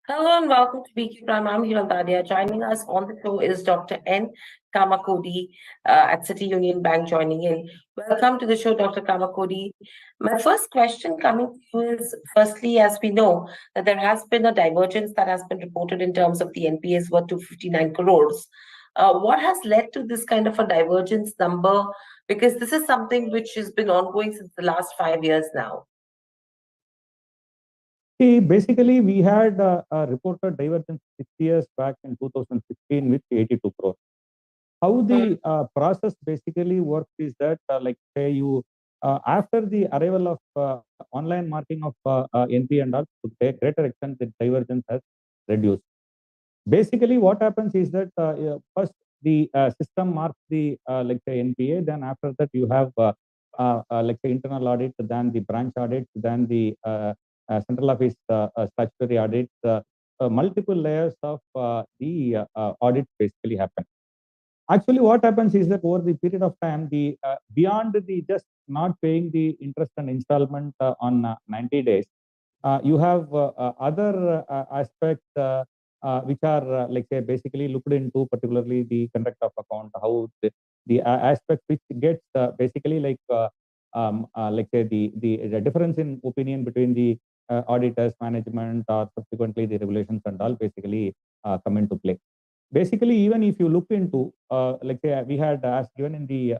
Hello and welcome to BQ Prime. I'm Hiral Dadia. Joining us on the show is Dr. N. Kamakodi at City Union Bank joining in. Welcome to the show, Dr. Kamakodi. My first question coming to you is, firstly, as we know that there has been a divergence that has been reported in terms of the NPAs worth 259 crores. What has led to this kind of a divergence number? Because this is something which has been ongoing since the last 5 years now. See, basically, we had reported divergence 6 years back in 2016 with 82 crores. How the process basically works is that, like, say, you after the arrival of online marking of NP and all, to a greater extent, the divergence has reduced. Basically, what happens is that first the system marks the like say NPA, then after that you have like say internal audit, then the branch audit, then the central office statutory audit. Multiple layers of the audits basically happen. Actually, what happens is that over the period of time, the beyond the just not paying the interest and installment on 90 days, you have other aspects which are like say basically looked into, particularly the conduct of account, how the aspect which gets basically like say the difference in opinion between the auditors, management, or subsequently the regulations and all basically come into play. Basically, even if you look into, like say, we had as given in the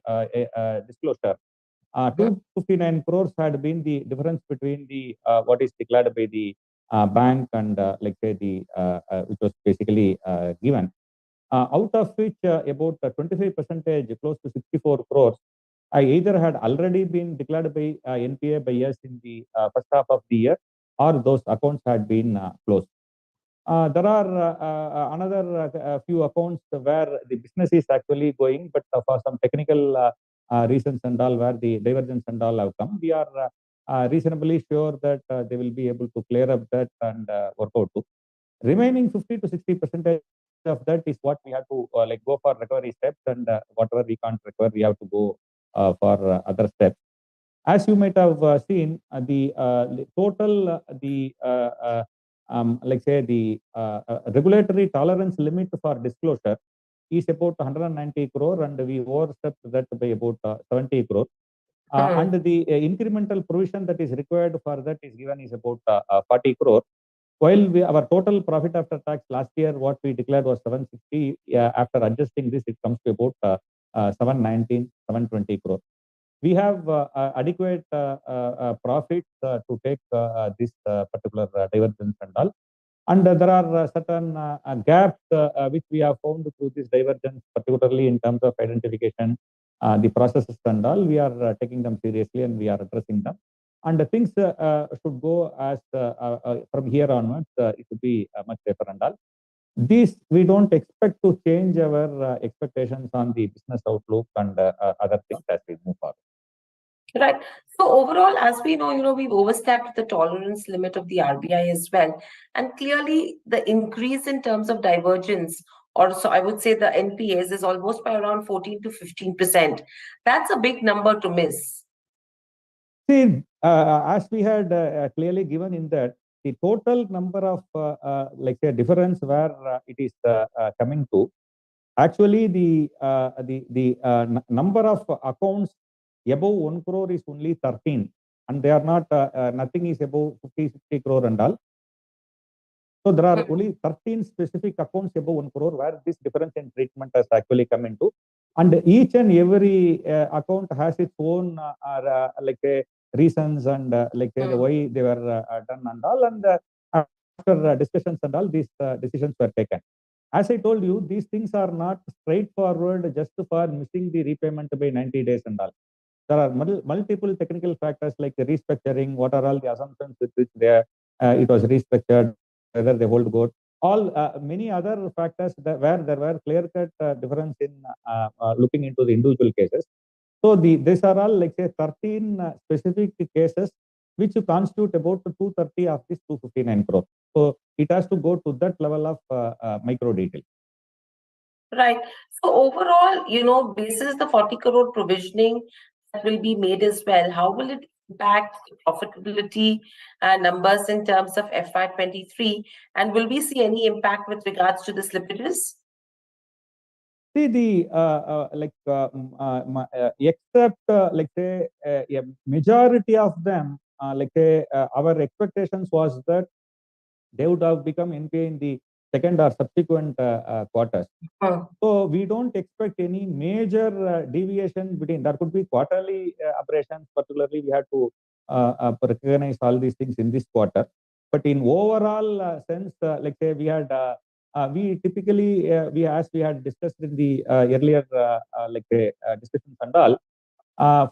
disclosure, 259 crores had been the difference between the what is declared by the bank and like say the which was basically given. Out of which about 25 percentage, close to 64 crores, I either had already been declared by NPA by us in the first half of the year, or those accounts had been closed. There are another few accounts where the business is actually going, but for some technical reasons and all, where the divergence and all have come, we are reasonably sure that they will be able to clear up that and work out too. Remaining 50 to 60% of that is what we have to like go for recovery steps, and whatever we can't recover, we have to go for other steps. As you might have seen, the total, like say the regulatory tolerance limit for disclosure is about 190 crore, and we overstepped that by about 70 crore. And the incremental provision that is required for that is given is about 40 crore. While our total profit after tax last year, what we declared was 760. After adjusting this, it comes to about 719, 720 crore. We have adequate profits to take this particular divergence and all. And there are certain gaps which we have found through this divergence, particularly in terms of identification, the processes and all. We are taking them seriously and we are addressing them. And the things should go as from here onwards, it should be much safer and all. This we don't expect to change our expectations on the business outlook and other things as we move forward. Right. So overall, as we know, we've overstepped the tolerance limit of the RBI as well. And clearly the increase in terms of divergence, or so I would say the NPAs is almost by around 14 to 15%. That's a big number to miss. See, as we had clearly given in that, the total number of like say difference where it is coming to, actually the number of accounts above 1 crore is only 13, and they are not nothing is above 50, 60 crore and all. So there are only 13 specific accounts above 1 crore where this difference in treatment has actually come into. And each and every account has its own like reasons and like the why they were done and all. And after discussions and all, these decisions were taken. As I told you, these things are not straightforward just for missing the repayment by 90 days and all. There are multiple technical factors like the restructuring, what are all the assumptions with which it was restructured, whether they hold good, all many other factors where there were clear-cut difference in looking into the individual cases. So these are all like say 13 specific cases which constitute about 230 of this 259 crore. So it has to go to that level of micro detail. Right. So overall, basis the 40 crore provisioning that will be made as well, how will it impact profitability numbers in terms of FY23? And will we see any impact with regards to the slippages? See the except like say a majority of them like say our expectations was that they would have become NPA in the second or subsequent quarters. So we don't expect any major deviation between. There could be quarterly aberrations. Particularly, we had to recognize all these things in this quarter. But in overall sense, like say we had. We typically, as we had discussed in the earlier discussions and all,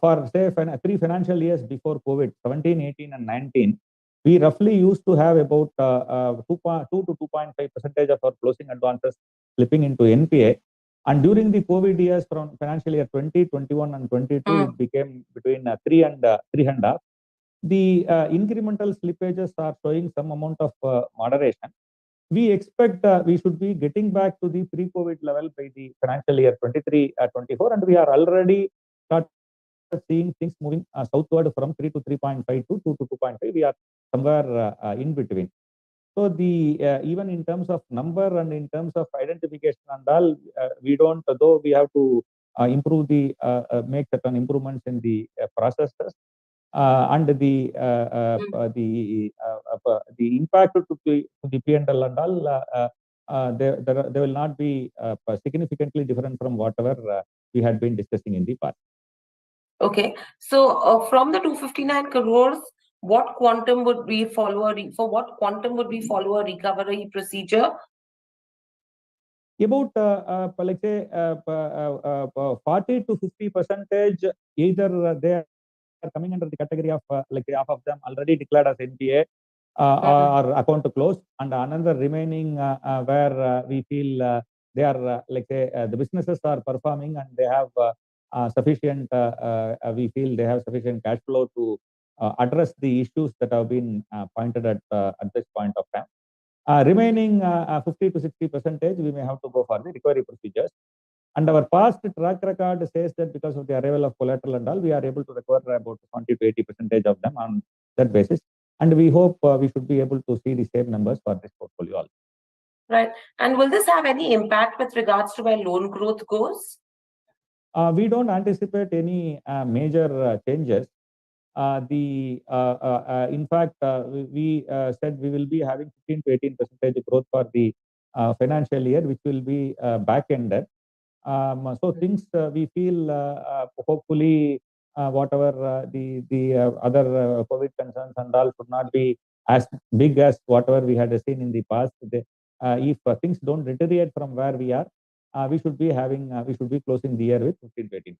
for say 3 financial years before COVID, 17, 18, and 19, we roughly used to have about 2 to 2.5% of our closing advances slipping into NPA. And during the COVID years from financial year 20, 21, and 22, it became between 3 and 3.5. The incremental slippages are showing some amount of moderation. We expect we should be getting back to the pre-COVID level by the financial year 23-24, and we are already started seeing things moving southward from 3 to 3.5 to 2 to 2.5. We are somewhere in between. So the even in terms of number and in terms of identification and all, we don't, though we have to improve the make certain improvements in the processes. And the impact to the P&L and all, they will not be significantly different from whatever we had been discussing in the past. Okay, so from the 259 crores, what quantum would we follow a recovery procedure? About like say 40 to 50%, either they are coming under the category of like half of them already declared as NPA or account to close, and another remaining where we feel they are like say the businesses are performing and they have sufficient. We feel they have sufficient cash flow to address the issues that have been pointed at this point of time. Remaining 50 to 60%, we may have to go for the recovery procedures. And our past track record says that because of the arrival of collateral and all, we are able to recover about 20 to 80% of them on that basis. And we hope we should be able to see the same numbers for this portfolio also. Right. And will this have any impact with regards to where loan growth goes? We don't anticipate any major changes. In fact, we said we will be having 15 to 18% growth for the financial year, which will be back-ended. So things we feel hopefully whatever the other COVID concerns and all should not be as big as whatever we had seen in the past. If things don't deteriorate from where we are, we should be closing the year with 15 to 18%.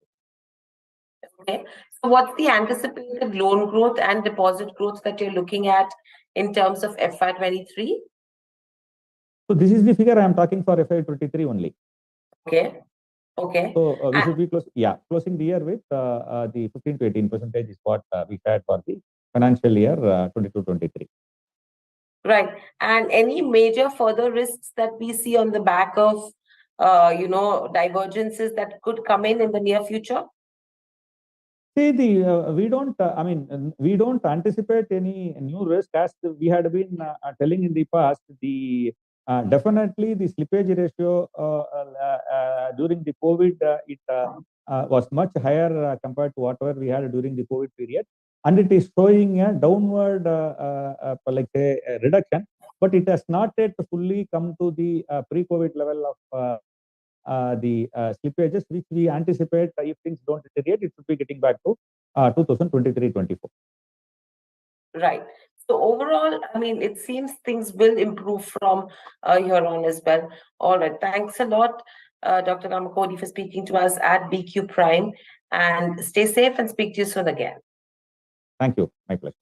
Okay. So what's the anticipated loan growth and deposit growth that you're looking at in terms of FY23? So this is the figure I am talking for FY23 only. Okay. Okay. So we should be closing the year with the 15 to 18% is what we had for the financial year 22-23. Right. And any major further risks that we see on the back of, divergences that could come in the near future? See, we don't. We don't anticipate any new risk as we had been telling in the past. Definitely the slippage ratio during the COVID it was much higher compared to whatever we had during the COVID period, and it is showing a downward like a reduction, but it has not yet fully come to the pre-COVID level of the slippages, which we anticipate if things don't deteriorate, it should be getting back to 2023-24. Right. So overall, it seems things will improve from here on as well. All right. Thanks a lot, Dr. Kamakodi, for speaking to us at BQ Prime. And stay safe and speak to you soon again. Thank you. My pleasure.